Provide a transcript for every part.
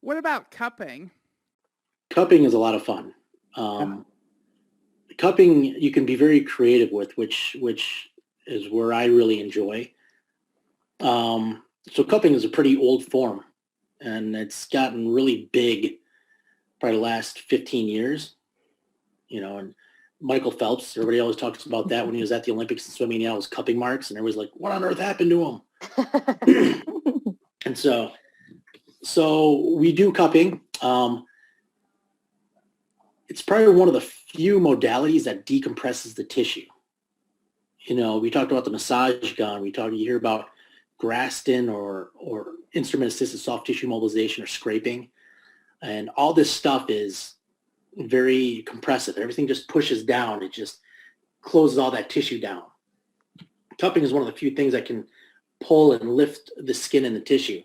What about cupping? Cupping is a lot of fun. Cupping you can be very creative with, which is where I really enjoy. So cupping is a pretty old form, and it's gotten really big probably the last 15 years. And Michael Phelps, everybody always talks about that when he was at the Olympics and swimming, he had his cupping marks, and everybody's like, what on earth happened to him? And so we do cupping. It's probably one of the few modalities that decompresses the tissue. We talked about the massage gun. You hear about Graston or instrument-assisted soft tissue mobilization or scraping. And all this stuff is very compressive. Everything just pushes down. It just closes all that tissue down. Cupping is one of the few things that can pull and lift the skin and the tissue.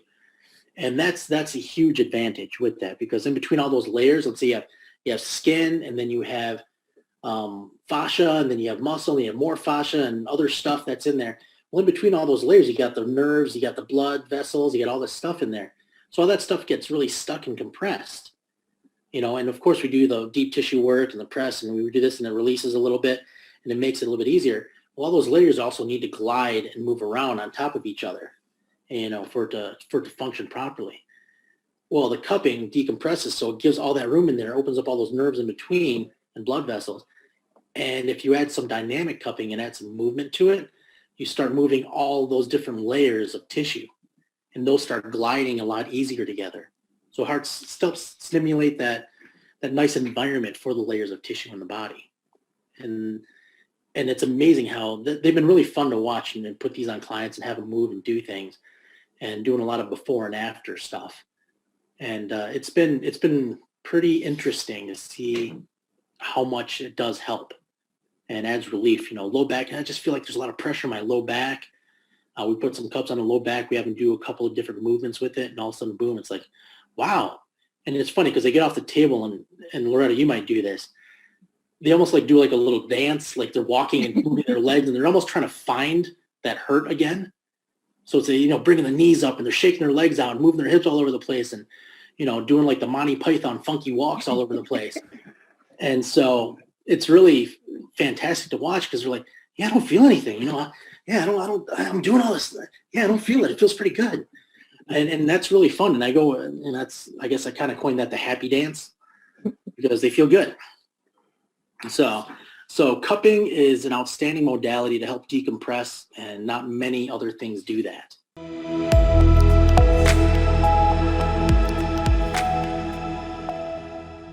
And that's a huge advantage with that, because in between all those layers, let's say you have skin, and then you have fascia, and then you have muscle, and you have more fascia and other stuff that's in there. Well, in between all those layers, you got the nerves, you got the blood vessels, you got all this stuff in there. So all that stuff gets really stuck and compressed. And of course we do the deep tissue work and the press, and we do this and it releases a little bit and it makes it a little bit easier. Well, all those layers also need to glide and move around on top of each other, for it to function properly. Well, the cupping decompresses, so it gives all that room in there, opens up all those nerves in between and blood vessels. And if you add some dynamic cupping and add some movement to it, you start moving all those different layers of tissue, and those start gliding a lot easier together. So heart helps stimulate that nice environment for the layers of tissue in the body. And it's amazing how they've been really fun to watch and put these on clients and have them move and do things, and doing a lot of before and after stuff. And it's been pretty interesting to see how much it does help and adds relief. Low back, and I just feel like there's a lot of pressure in my low back. We put some cups on the low back. We have them do a couple of different movements with it, and all of a sudden, boom, it's like, wow. And it's funny because they get off the table, and Loretta, you might do this. They almost like do like a little dance, like they're walking and moving their legs, and they're almost trying to find that hurt again. So it's bringing the knees up, and they're shaking their legs out and moving their hips all over the place, and doing like the Monty Python funky walks all over the place. And so it's really fantastic to watch, because they're like, yeah, I don't feel anything. I'm doing all this. Yeah, I don't feel it. It feels pretty good. And that's really fun. And I go, and I guess I kind of coined that the happy dance, because they feel good. So cupping is an outstanding modality to help decompress, and not many other things do that.